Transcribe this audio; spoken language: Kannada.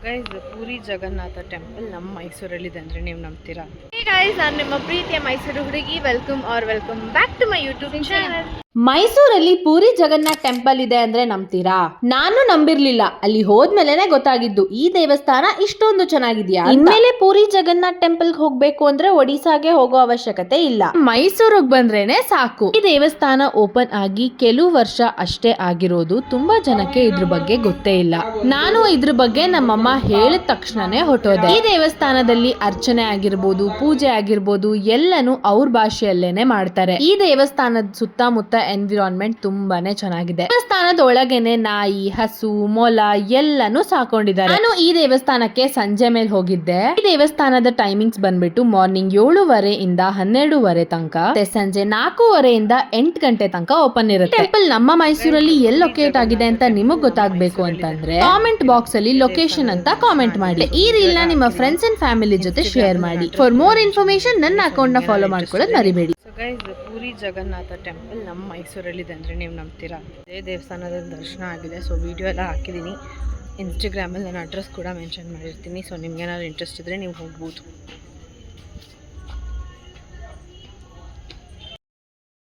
ಗೈಸ್ ಪೂರಿ ಜಗನ್ನಾಥ ಟೆಂಪಲ್ ನಮ್ಮ ಮೈಸೂರಲ್ಲಿದೆ ಅಂದರೆ ನೀವು ನಂಬ್ತೀರಾ? ಹೇ ಗೈಸ್, ನಾನು ನಿಮ್ಮ ಪ್ರೀತಿಯ ಮೈಸೂರು ಹುಡುಗಿ. Welcome back to my YouTube channel. ಮೈಸೂರಲ್ಲಿ ಪೂರಿ ಜಗನ್ನಾಥ್ ಟೆಂಪಲ್ ಇದೆ ಅಂದ್ರೆ ನಂಬ್ತೀರಾ? ನಾನು ನಂಬಿರ್ಲಿಲ್ಲ. ಅಲ್ಲಿ ಹೋದ್ಮೇಲೆನೆ ಗೊತ್ತಾಗಿದ್ದು ಈ ದೇವಸ್ಥಾನ ಇಷ್ಟೊಂದು ಚೆನ್ನಾಗಿದ್ಯಾ. ಇನ್ಮೇಲೆ ಪೂರಿ ಜಗನ್ನಾಥ್ ಟೆಂಪಲ್ ಹೋಗ್ಬೇಕು ಅಂದ್ರೆ ಒಡಿಸಾಗೆ ಹೋಗೋ ಅವಶ್ಯಕತೆ ಇಲ್ಲ, ಮೈಸೂರಿಗೆ ಬಂದ್ರೇನೆ ಸಾಕು. ಈ ದೇವಸ್ಥಾನ ಓಪನ್ ಆಗಿ ಕೆಲವು ವರ್ಷ ಅಷ್ಟೇ ಆಗಿರೋದು. ತುಂಬಾ ಜನಕ್ಕೆ ಇದ್ರ ಬಗ್ಗೆ ಗೊತ್ತೇ ಇಲ್ಲ. ನಾನು ಇದ್ರ ಬಗ್ಗೆ ನಮ್ಮಮ್ಮ ಹೇಳಿದ ತಕ್ಷಣನೇ ಹೊಟ್ಟೋದೆ. ಈ ದೇವಸ್ಥಾನದಲ್ಲಿ ಅರ್ಚನೆ ಆಗಿರ್ಬೋದು, ಪೂಜೆ ಆಗಿರ್ಬೋದು ಎಲ್ಲಾನು ಅವ್ರ ಭಾಷೆಯಲ್ಲೇನೆ ಮಾಡ್ತಾರೆ. ಈ ದೇವಸ್ಥಾನದ ಸುತ್ತಮುತ್ತ ಎನ್ವಿರಾನ್ಮೆಂಟ್ ತುಂಬಾನೇ ಚೆನ್ನಾಗಿದೆ. ದೇವಸ್ಥಾನದ ಒಳಗೇನೆ ನಾಯಿ, ಹಸು, ಮೊಲ ಎಲ್ಲಾನು ಸಾಕೊಂಡಿದ್ದಾರೆ. ನಾನು ಈ ದೇವಸ್ಥಾನಕ್ಕೆ ಸಂಜೆ ಮೇಲೆ ಹೋಗಿದ್ದೆ. ಈ ದೇವಸ್ಥಾನದ ಟೈಮಿಂಗ್ಸ್ ಬಂದ್ಬಿಟ್ಟು ಮಾರ್ನಿಂಗ್ 7:30 ಇಂದ 12:30 ತನಕ, ಸಂಜೆ 4:30 ಇಂದ 8 ಗಂಟೆ ತನಕ ಓಪನ್ ಇರುತ್ತೆ. ಟೆಂಪಲ್ ನಮ್ಮ ಮೈಸೂರಲ್ಲಿ ಎಲ್ಲಿ ಲೊಕೇಟ್ ಆಗಿದೆ ಅಂತ ನಿಮಗ್ ಗೊತ್ತಾಗ್ಬೇಕು ಅಂತಂದ್ರೆ ಕಾಮೆಂಟ್ ಬಾಕ್ಸ್ ಅಲ್ಲಿ ಲೊಕೇಶನ್ ಅಂತ ಕಾಮೆಂಟ್ ಮಾಡಿ. ಈ ರೀಲ್ ನ ನಿಮ್ಮ ಫ್ರೆಂಡ್ಸ್ ಅಂಡ್ ಫ್ಯಾಮಿಲಿ ಜೊತೆ ಶೇರ್ ಮಾಡಿ. ಫಾರ್ ಮೋರ್ ಇನ್ಫಾರ್ಮೇಶನ್ ನನ್ನ ಅಕೌಂಟ್ ನ ಫಾಲೋ ಮಾಡ್ಕೊಳ್ಳೋದು ಮರಿಬೇಡಿ. So guys Puri Jagannath temple ನಮ್ಮ ಮೈಸೂರಲ್ಲಿದೆ ಅಂದರೆ ನೀವು ನಂಬ್ತೀರಾ? ಅದೇ ದೇವಸ್ಥಾನದ ದರ್ಶನ ಆಗಿದೆ. ಸೊ ವಿಡಿಯೋ ಎಲ್ಲ ಹಾಕಿದ್ದೀನಿ. ಇನ್ಸ್ಟಾಗ್ರಾಮಲ್ಲಿ ನನ್ನ ಅಡ್ರೆಸ್ ಕೂಡ ಮೆನ್ಷನ್ ಮಾಡಿರ್ತೀನಿ. ಸೊ ನಿಮ್ಗೇನಾದ್ರು ಇಂಟ್ರೆಸ್ಟ್ ಇದ್ದರೆ ನೀವು ಹೋಗ್ಬೋದು.